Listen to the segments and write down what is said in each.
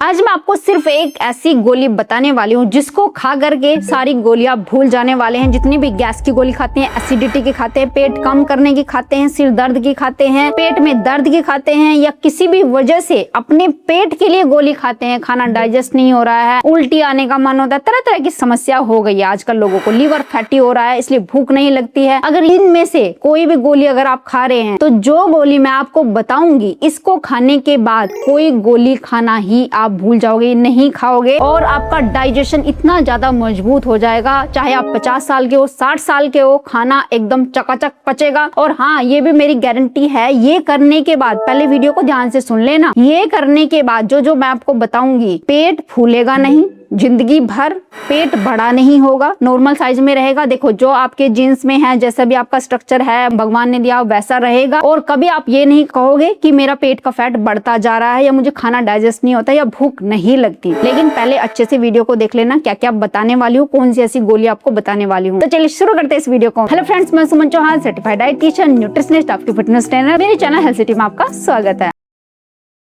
आज मैं आपको सिर्फ एक ऐसी गोली बताने वाली हूँ जिसको खा करके सारी गोलियां भूल जाने वाले हैं। जितनी भी गैस की गोली खाते हैं, एसिडिटी की खाते हैं, पेट कम करने की खाते हैं, सिर दर्द की खाते हैं, पेट में दर्द की खाते हैं, या किसी भी वजह से अपने पेट के लिए गोली खाते हैं, खाना डाइजेस्ट नहीं हो रहा है, उल्टी आने का मन होता है, तरह तरह की समस्या हो गई है आजकल लोगों को, लीवर फैटी हो रहा है, इसलिए भूख नहीं लगती है। अगर इनमें से कोई भी गोली अगर आप खा रहे हैं तो जो गोली मैं आपको बताऊंगी, इसको खाने के बाद कोई गोली खाना ही आप भूल जाओगे, नहीं खाओगे और आपका डाइजेशन इतना ज्यादा मजबूत हो जाएगा। चाहे आप 50 साल के हो, 60 साल के हो, खाना एकदम चकाचक पचेगा। और हाँ, ये भी मेरी गारंटी है, ये करने के बाद, पहले वीडियो को ध्यान से सुन लेना, ये करने के बाद जो मैं आपको बताऊंगी, पेट फूलेगा नहीं, जिंदगी भर पेट बड़ा नहीं होगा, नॉर्मल साइज में रहेगा। देखो, जो आपके जीन्स में है, जैसा भी आपका स्ट्रक्चर है भगवान ने दिया वैसा रहेगा। और कभी आप ये नहीं कहोगे कि मेरा पेट का फैट बढ़ता जा रहा है, या मुझे खाना डाइजेस्ट नहीं होता, या भूख नहीं लगती। लेकिन पहले अच्छे से वीडियो को देख लेना, क्या क्या बताने वाली हूँ, कौन सी ऐसी गोली आपको बताने वाली हूँ। तो चलिए शुरू करते हैं इस वीडियो को। हेलो फ्रेंड्स, मैं सुमन चौहान, सर्टिफाइड डाइटिशियन, न्यूट्रिशनिस्ट, आपकी फिटनेस ट्रेनर। मेरे चैनल हेल्थ सिटी में आपका स्वागत है।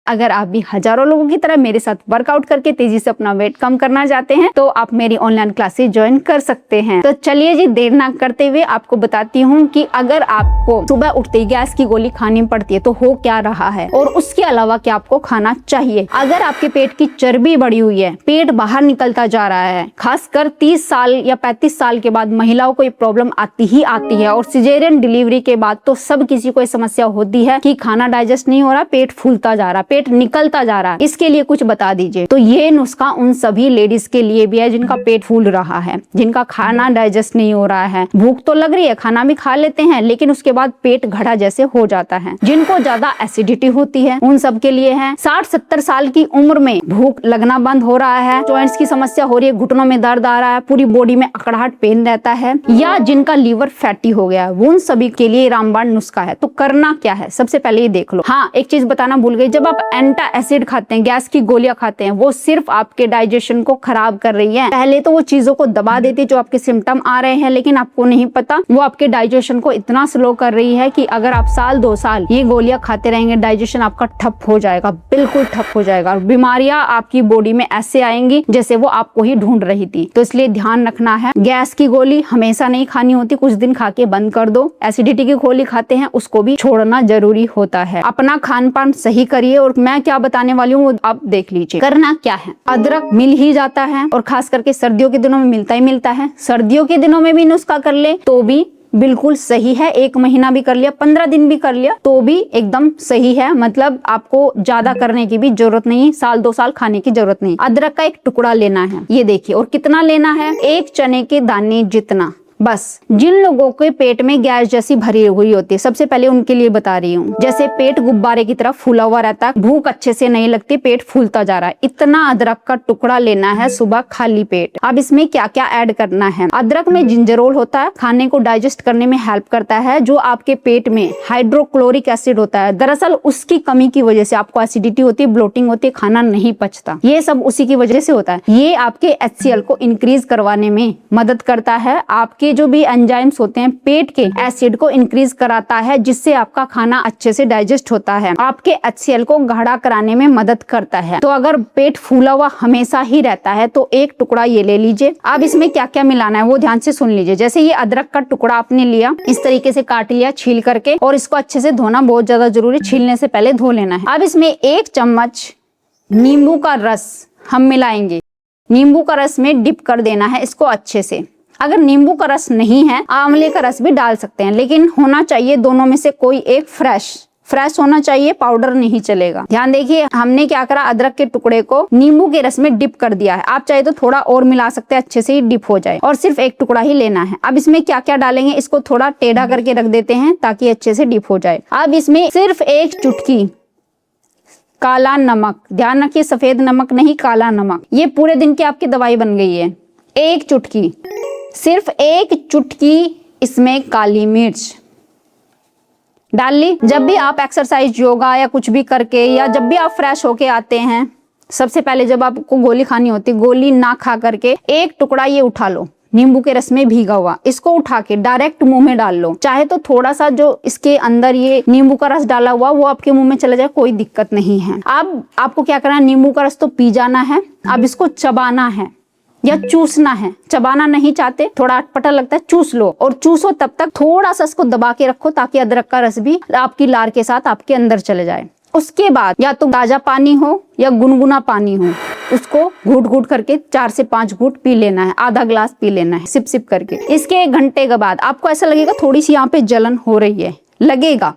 अगर आप भी हजारों लोगों की तरह मेरे साथ वर्कआउट करके तेजी से अपना वेट कम करना चाहते हैं तो आप मेरी ऑनलाइन क्लासेस ज्वाइन कर सकते हैं। तो चलिए जी, देर ना करते हुए आपको बताती हूँ कि अगर आपको सुबह उठते ही गैस की गोली खानी पड़ती है तो हो क्या रहा है, और उसके अलावा क्या आपको खाना चाहिए। अगर आपके पेट की चर्बी बढ़ी हुई है, पेट बाहर निकलता जा रहा है, खासकर 30 साल या 35 साल के बाद महिलाओं को ये प्रॉब्लम आती ही आती है, और सिजेरियन डिलीवरी के बाद तो सब किसी को ये समस्या होती है कि खाना डाइजेस्ट नहीं हो रहा, पेट फूलता जा रहा, पेट निकलता जा रहा है। इसके लिए कुछ बता दीजिए। तो ये नुस्खा उन सभी लेडीज के लिए भी है जिनका पेट फूल रहा है, जिनका खाना डाइजेस्ट नहीं हो रहा है, भूख तो लग रही है, खाना भी खा लेते हैं, लेकिन उसके बाद पेट घड़ा जैसे हो जाता है, जिनको ज्यादा एसिडिटी होती है उन सब के लिए है। 60-70 साल की उम्र में भूख लगना बंद हो रहा है, जॉइंट्स की समस्या हो रही है, घुटनों में दर्द आ रहा है, पूरी बॉडी में अकड़ाहट पेन रहता है, या जिनका लीवर फैटी हो गया है, वो उन सभी के लिए रामबाण नुस्खा है। तो करना क्या है, सबसे पहले ये देख लो। हाँ, एक चीज बताना भूल गई, जब आप एंटा एसिड खाते हैं, गैस की गोलियां खाते हैं, वो सिर्फ आपके डाइजेशन को खराब कर रही है। पहले तो वो चीजों को दबा देती जो आपके सिम्टम आ रहे हैं, लेकिन आपको नहीं पता वो आपके डाइजेशन को इतना स्लो कर रही है कि अगर आप 1-2 साल ये गोलियां खाते रहेंगे, डाइजेशन आपका ठप हो जाएगा, बिल्कुल ठप हो जाएगा, और बीमारियां आपकी बॉडी में ऐसे आएंगी जैसे वो आपको ही ढूंढ रही थी। तो इसलिए ध्यान रखना है, गैस की गोली हमेशा नहीं खानी होती, कुछ दिन खा के बंद कर दो। एसिडिटी की गोली खाते हैं, उसको भी छोड़ना जरूरी होता है। अपना खान पान सही करिए, और मैं क्या बताने वाली हूँ आप देख लीजिए। करना क्या है, अदरक मिल ही जाता है, और खास करके सर्दियों के दिनों में मिलता ही मिलता है। सर्दियों के दिनों में भी नुस्खा कर ले तो भी बिल्कुल सही है। 1 महीना भी कर लिया, 15 दिन भी कर लिया तो भी एकदम सही है। मतलब आपको ज्यादा करने की भी जरूरत नहीं, 1-2 साल खाने की जरूरत नहीं। अदरक का एक टुकड़ा लेना है, ये देखिए, और कितना लेना है, 1 चने के दाने जितना, बस। जिन लोगों के पेट में गैस जैसी भरी हुई होती है, सबसे पहले उनके लिए बता रही हूँ, जैसे पेट गुब्बारे की तरफ फूला हुआ रहता है, भूख अच्छे से नहीं लगती, पेट फूलता जा रहा है, इतना अदरक का टुकड़ा लेना है सुबह खाली पेट। अब इसमें क्या क्या ऐड करना है। अदरक में जिंजरोल होता है, खाने को डाइजेस्ट करने में हेल्प करता है। जो आपके पेट में हाइड्रोक्लोरिक एसिड होता है, दरअसल उसकी कमी की वजह से आपको एसिडिटी होती है, ब्लोटिंग होती है, खाना नहीं पचता, ये सब उसी की वजह से होता है। ये आपके HCl को इंक्रीज करवाने में मदद करता है। आपके जो भी एंजाइम्स होते हैं, पेट के एसिड को इंक्रीज कराता है, जिससे आपका खाना अच्छे से डाइजेस्ट होता है। आपके HCl को गाढ़ा कराने में मदद करता है। तो अगर पेट फूला हुआ हमेशा ही रहता है तो 1 टुकड़ा ये ले लीजिए। अब इसमें क्या क्या मिलाना है वो ध्यान से सुन लीजिए। जैसे ये अदरक का टुकड़ा आपने लिया, इस तरीके से काट लिया छील करके, और इसको अच्छे से धोना बहुत ज्यादा जरूरी, छीलने से पहले धो लेना है। अब इसमें 1 चम्मच नींबू का रस हम मिलाएंगे, नींबू का रस में डिप कर देना है इसको अच्छे से। अगर नींबू का रस नहीं है, आंवले का रस भी डाल सकते हैं, लेकिन होना चाहिए दोनों में से कोई एक फ्रेश होना चाहिए, पाउडर नहीं चलेगा। ध्यान देखिए, हमने क्या करा, अदरक के टुकड़े को नींबू के रस में डिप कर दिया है। आप चाहे तो थोड़ा और मिला सकते हैं, अच्छे से ही डिप हो जाए, और सिर्फ 1 टुकड़ा ही लेना है। अब इसमें क्या क्या डालेंगे, इसको थोड़ा टेढ़ा करके रख देते हैं ताकि अच्छे से डिप हो जाए। अब इसमें सिर्फ 1 चुटकी काला नमक, ध्यान रखिए, सफेद नमक नहीं, काला नमक, ये पूरे दिन की आपकी दवाई बन गई है। 1 चुटकी, सिर्फ 1 चुटकी इसमें काली मिर्च डाल ली। जब भी आप एक्सरसाइज, योगा या कुछ भी करके, या जब भी आप फ्रेश होके आते हैं, सबसे पहले जब आपको गोली खानी होती, गोली ना खा करके 1 टुकड़ा ये उठा लो, नींबू के रस में भीगा हुआ, इसको उठा के डायरेक्ट मुंह में डाल लो। चाहे तो थोड़ा सा जो इसके अंदर ये नींबू का रस डाला हुआ वो आपके मुंह में चला जाए, कोई दिक्कत नहीं है। अब आपको क्या करना है, नींबू का रस तो पी जाना है, अब इसको चबाना है या चूसना है। चबाना नहीं चाहते, थोड़ा अटपटा लगता है, चूस लो। और चूसो तब तक थोड़ा सा इसको दबा के रखो ताकि अदरक का रस भी आपकी लार के साथ आपके अंदर चले जाए। उसके बाद या तो ताजा पानी हो या गुनगुना पानी हो, उसको घूट घूट करके 4 से 5 घूट पी लेना है, आधा ग्लास पी लेना है सिप सिप करके। इसके 1 घंटे के बाद आपको ऐसा लगेगा थोड़ी सी यहाँ पे जलन हो रही है, लगेगा,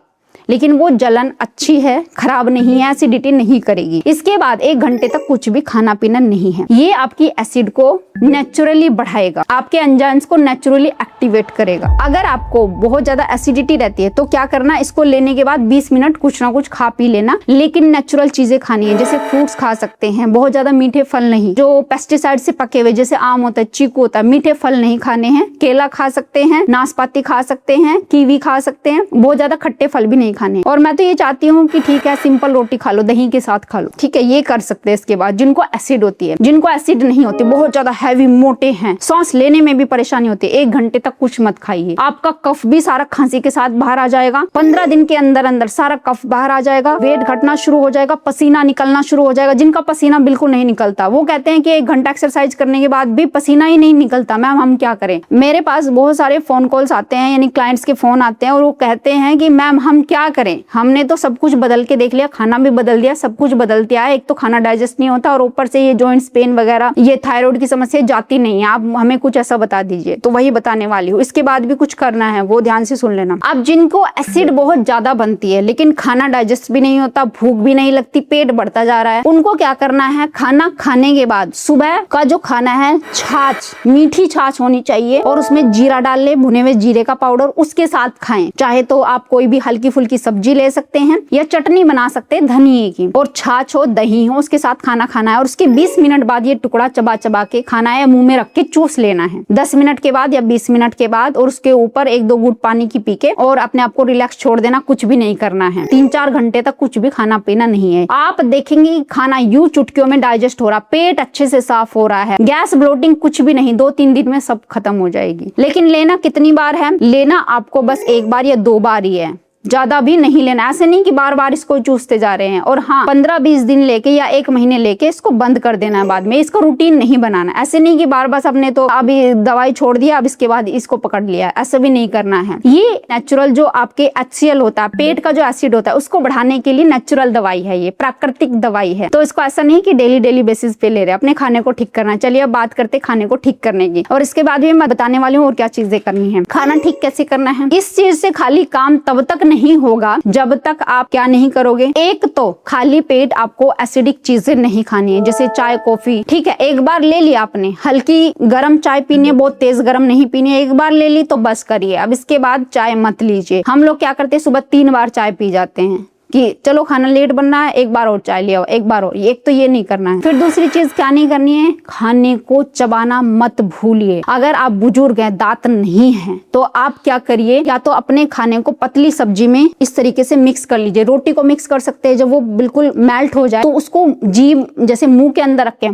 लेकिन वो जलन अच्छी है, खराब नहीं है, एसिडिटी नहीं करेगी। इसके बाद 1 घंटे तक कुछ भी खाना पीना नहीं है। ये आपकी एसिड को नेचुरली बढ़ाएगा, आपके एंजाइम्स को नेचुरली एक्टिवेट करेगा। अगर आपको बहुत ज्यादा एसिडिटी रहती है तो क्या करना, इसको लेने के बाद 20 मिनट कुछ ना कुछ खा पी लेना, लेकिन नेचुरल चीजें खानी है। जैसे फ्रूट्स खा सकते हैं, बहुत ज्यादा मीठे फल नहीं, जो पेस्टिसाइड से पके हुए जैसे आम होता है, चीकू होता है, मीठे फल नहीं खाने हैं। केला खा सकते हैं, नाशपाती खा सकते हैं, कीवी खा सकते हैं, बहुत ज्यादा खट्टे फल भी नहीं खाने। और मैं तो ये चाहती हूँ कि ठीक है सिंपल रोटी खा लो, दही के साथ खा लो, ठीक है, ये कर सकते हैं। इसके बाद जिनको एसिड होती है, जिनको एसिड नहीं होती, बहुत ज्यादा हैवी मोटे हैं, सांस लेने में भी परेशानी होती है, 1 घंटे तक कुछ मत खाइए। आपका कफ भी सारा खांसी के साथ बाहर आ जाएगा, 15 दिन के अंदर अंदर सारा कफ बाहर आ जाएगा, वेट घटना शुरू हो जाएगा, पसीना निकलना शुरू हो जाएगा। जिनका पसीना बिल्कुल नहीं निकलता वो कहते हैं कि 1 घंटा एक्सरसाइज करने के बाद भी पसीना ही नहीं निकलता, मैम हम क्या करें। मेरे पास बहुत सारे फोन कॉल्स आते हैं, यानी क्लाइंट्स के फोन आते हैं और वो कहते हैं कि मैम हम क्या करें, हमने तो सब कुछ बदल के देख लिया, खाना भी बदल दिया, सब कुछ बदल दिया है, एक तो खाना डाइजेस्ट नहीं होता और ऊपर से ये जॉइंट्स पेन वगैरह, ये थायराइड की समस्या जाती नहीं है, आप हमें कुछ ऐसा बता दीजिए। तो वही बताने वाली हूँ, इसके बाद भी कुछ करना है वो ध्यान से सुन लेना। अब जिनको एसिड बहुत ज्यादा बनती है लेकिन खाना डाइजेस्ट भी नहीं होता, भूख भी नहीं लगती, पेट बढ़ता जा रहा है, उनको क्या करना है, खाना खाने के बाद सुबह का जो खाना है, छाछ, मीठी छाछ होनी चाहिए और उसमें जीरा डाल ले, भुने हुए जीरे का पाउडर, उसके साथ खाएं। चाहे तो आप कोई भी हल्की फुल्की सब्जी ले सकते हैं या चटनी बना सकते हैं धनिये की, और छाछ हो, दही हो, उसके साथ खाना खाना है। और उसके 20 मिनट बाद ये टुकड़ा चबा चबा के खाना है, मुंह में रख के चूस लेना है 10 मिनट के बाद या 20 मिनट के बाद। और उसके ऊपर 1-2 घूंट पानी की पी के और अपने आप को रिलैक्स छोड़ देना, कुछ भी नहीं करना है। 3-4 घंटे तक कुछ भी खाना पीना नहीं है। आप देखेंगे खाना यूं चुटकियों में डाइजेस्ट हो रहा, पेट अच्छे से साफ हो रहा है, गैस ब्लोटिंग कुछ भी नहीं, 2-3 दिन में सब खत्म हो जाएगी। लेकिन लेना कितनी बार है, लेना आपको बस 1 बार या 2 बार ही है, ज्यादा भी नहीं लेना। ऐसे नहीं कि बार बार इसको चूसते जा रहे हैं। और हाँ, 15-20 दिन लेके या 1 महीने लेके इसको बंद कर देना है, बाद में इसको रूटीन नहीं बनाना। ऐसे नहीं कि बार बार आपने तो अभी दवाई छोड़ दिया, अब इसके बाद इसको पकड़ लिया, ऐसा भी नहीं करना है। ये नेचुरल जो आपके HCl होता है, पेट का जो एसिड होता है, उसको बढ़ाने के लिए नेचुरल दवाई है, ये प्राकृतिक दवाई है। तो इसको ऐसा नहीं कि डेली बेसिस पे ले रहे, अपने खाने को ठीक करना। चलिए अब बात करते खाने को ठीक करने की, और इसके बाद भी मैं बताने वाली हूँ और क्या चीजें करनी है। खाना ठीक कैसे करना है, इस चीज से खाली काम तब तक नहीं होगा जब तक आप क्या नहीं करोगे। एक तो खाली पेट आपको एसिडिक चीजें नहीं खानी है, जैसे चाय कॉफी, ठीक है, एक बार ले लिया आपने, हल्की गर्म चाय पीनी है, बहुत तेज गर्म नहीं पीनी है, एक बार ले ली तो बस करिए। अब इसके बाद चाय मत लीजिए। हम लोग क्या करते हैं, सुबह 3 बार चाय पी जाते हैं कि चलो खाना लेट बन रहा है, एक बार और चाय ले आओ, एक बार और। एक तो ये नहीं करना है। फिर दूसरी चीज क्या नहीं करनी है, खाने को चबाना मत भूलिए। अगर आप बुजुर्ग हैं, दांत नहीं है, तो आप क्या करिए, या तो अपने खाने को पतली सब्जी में इस तरीके से मिक्स कर लीजिए। रोटी को मिक्स कर सकते हैं, जब वो बिल्कुल मेल्ट हो जाए तो उसको जीभ जैसे मुंह के अंदर रख के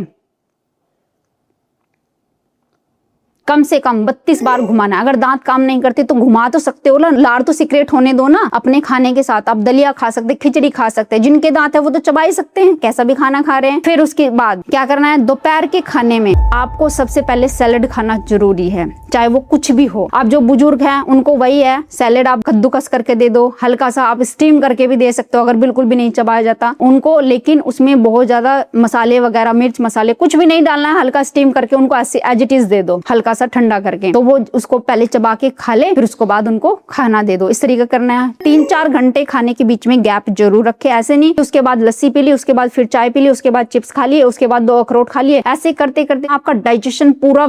कम से कम 32 बार घुमाना। अगर दांत काम नहीं करते तो घुमा तो सकते हो ना, लार तो सिक्रेट होने दो ना अपने खाने के साथ। आप दलिया खा सकते, खिचड़ी खा सकते हैं, जिनके दांत है वो तो चबा ही सकते हैं, कैसा भी खाना खा रहे हैं। फिर उसके बाद क्या करना है, दोपहर के खाने में आपको सबसे पहले सैलेड खाना जरूरी है, चाहे वो कुछ भी हो। आप जो बुजुर्ग हैं उनको वही है, सैलेड आप कद्दूकस करके दे दो, हल्का सा आप स्टीम करके भी दे सकते हो अगर बिल्कुल भी नहीं चबाया जाता उनको। लेकिन उसमें बहुत ज्यादा मसाले वगैरह, मिर्च मसाले कुछ भी नहीं डालना है, हल्का स्टीम करके उनको ऐसे एज इट इज दे दो, हल्का सा ठंडा करके, तो वो उसको पहले चबा के खा ले, फिर उसको बाद उनको खाना दे दो। इस तरीके करना है। 3-4 घंटे खाने के बीच में गैप जरूर रखे, ऐसे नहीं उसके बाद लस्सी पी ली, उसके बाद फिर चाय पी ली, उसके बाद चिप्स खा लिए, उसके बाद 2 अखरोट खा लिए। ऐसे करते करते आपका डाइजेशन पूरा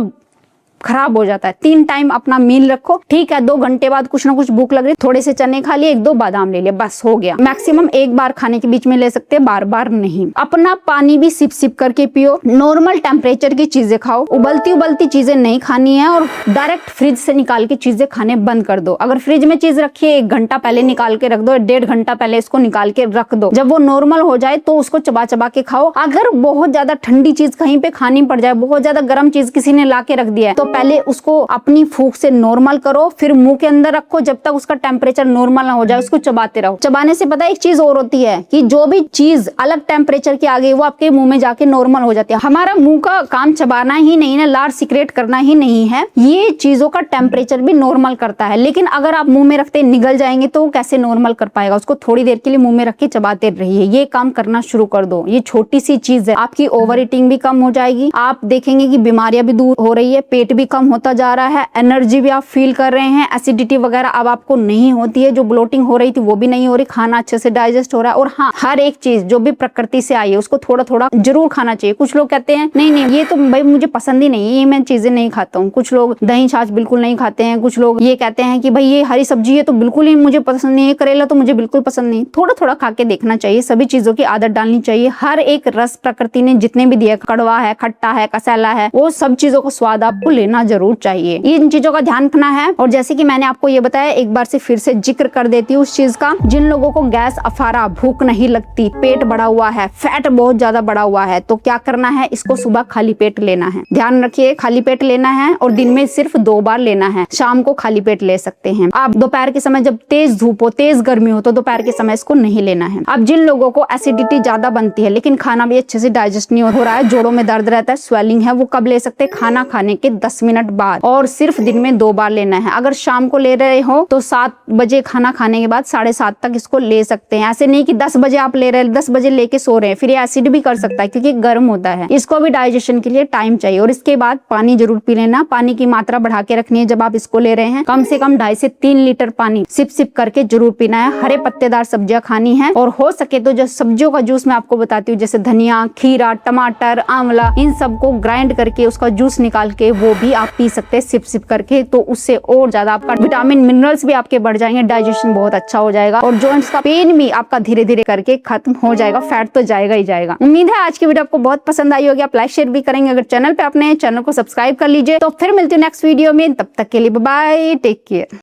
खराब हो जाता है। 3 टाइम अपना मील रखो, ठीक है। 2 घंटे बाद कुछ ना कुछ भूख लग रही, थोड़े से चने खा लिए, 1-2 बादाम ले लिए, बस हो गया। मैक्सिमम 1 बार खाने के बीच में ले सकते हैं, बार बार नहीं। अपना पानी भी सिप सिप करके पियो, नॉर्मल टेम्परेचर की चीजें खाओ, उबलती चीजें नहीं खानी है। और डायरेक्ट फ्रिज से निकाल के चीजें खाने बंद कर दो। अगर फ्रिज में चीज रखी है, 1 घंटा पहले निकाल के रख दो, 1.5 घंटा पहले इसको निकाल के रख दो। जब वो नॉर्मल हो जाए तो उसको चबा चबा के खाओ। अगर बहुत ज्यादा ठंडी चीज कहीं पे खानी पड़ जाए, बहुत ज्यादा गर्म चीज किसी ने ला के रख दिया है, तो पहले उसको अपनी फूंक से नॉर्मल करो, फिर मुंह के अंदर रखो जब तक उसका टेम्परेचर नॉर्मल ना हो जाए, उसको चबाते रहो। चबाने से पता है एक चीज और होती है कि जो भी चीज अलग टेम्परेचर के आ गई वो आपके मुंह में जाके नॉर्मल हो जाती है। हमारा मुंह का काम चबाना ही नहीं है, लार सिक्रेट करना ही नहीं है, ये चीजों का टेम्परेचर भी नॉर्मल करता है। लेकिन अगर आप मुंह में रखते निगल जाएंगे तो कैसे नॉर्मल कर पाएगा? उसको थोड़ी देर के लिए मुंह में रख के चबाते रहिए, ये काम करना शुरू कर दो। ये छोटी सी चीज है, आपकी ओवर ईटिंग भी कम हो जाएगी, आप देखेंगे कि बीमारियां भी दूर हो रही है, पेट भी कम होता जा रहा है, एनर्जी भी आप फील कर रहे हैं, एसिडिटी वगैरह अब आपको नहीं होती है, जो ब्लोटिंग हो रही थी वो भी नहीं हो रही, खाना अच्छे से डाइजेस्ट हो रहा है। और हाँ, हर एक चीज जो भी प्रकृति से आई है उसको थोड़ा थोड़ा जरूर खाना चाहिए। कुछ लोग कहते हैं नहीं नहीं ये तो भाई मुझे पसंद ही नहीं है, ये मैं चीजें नहीं खाता हूँ। कुछ लोग दही छाछ बिल्कुल नहीं खाते हैं, कुछ लोग ये कहते हैं कि भाई ये हरी सब्जी है तो बिल्कुल ही मुझे पसंद नहीं है, करेला तो मुझे बिल्कुल पसंद नहीं। थोड़ा थोड़ा खा के देखना चाहिए, सभी चीजों की आदत डालनी चाहिए। हर एक रस प्रकृति ने जितने भी दिए, कड़वा है, खट्टा है, कसैला है, वो सब चीजों का स्वाद आपको लेना जरूर चाहिए। इन चीजों का ध्यान रखना है। और जैसे कि मैंने आपको ये बताया, एक बार से फिर से जिक्र कर देती हूँ उस चीज का, जिन लोगों को गैस, अफारा, भूख नहीं लगती, पेट बढ़ा हुआ है, फैट बहुत ज्यादा बढ़ा हुआ है, तो क्या करना है, इसको सुबह खाली पेट लेना है। ध्यान रखिए, खाली पेट लेना है और दिन में सिर्फ 2 बार लेना है। शाम को खाली पेट ले सकते हैं आप। दोपहर के समय जब तेज धूप हो, तेज गर्मी हो, तो दोपहर के समय इसको नहीं लेना है। अब जिन लोगों को एसिडिटी ज्यादा बनती है लेकिन खाना भी अच्छे से डाइजेस्ट नहीं हो रहा है, जोड़ों में दर्द रहता है, स्वेलिंग है, वो कब ले सकते हैं? खाना खाने के 10 मिनट बाद, और सिर्फ दिन में 2 बार लेना है। अगर शाम को ले रहे हो तो 7 बजे खाना खाने के बाद 7:30 तक इसको ले सकते हैं। ऐसे नहीं कि 10 बजे आप ले रहे हैं, 10 बजे लेके सो रहे हैं, फिर ये एसिड भी कर सकता है क्योंकि गर्म होता है। इसको भी डाइजेशन के लिए टाइम चाहिए। और इसके बाद पानी जरूर पी लेना, पानी की मात्रा बढ़ा के रखनी है। जब आप इसको ले रहे हैं कम से कम 2.5 से 3 लीटर पानी सिप सिप करके जरूर पीना है। हरे पत्तेदार सब्जियां खानी है, और हो सके तो जो सब्जियों का जूस मैं आपको बताती हूँ, जैसे धनिया, खीरा, टमाटर, आंवला, इन सबको ग्राइंड करके उसका जूस निकाल के वो भी आप पी सकते हैं सिप सिप करके। तो उससे और ज्यादा आपका विटामिन, मिनरल्स भी आपके बढ़ जाएंगे, डाइजेशन बहुत अच्छा हो जाएगा, और जॉइंट्स का पेन भी आपका धीरे धीरे करके खत्म हो जाएगा। फैट तो जाएगा ही जाएगा। उम्मीद है आज की वीडियो आपको बहुत पसंद आई होगी। आप लाइक शेयर भी करेंगे। अगर चैनल पे अपने चैनल को सब्सक्राइब कर लीजिए। तो फिर मिलती हूँ नेक्स्ट वीडियो में, तब तक के लिए बाय बाय, टेक केयर।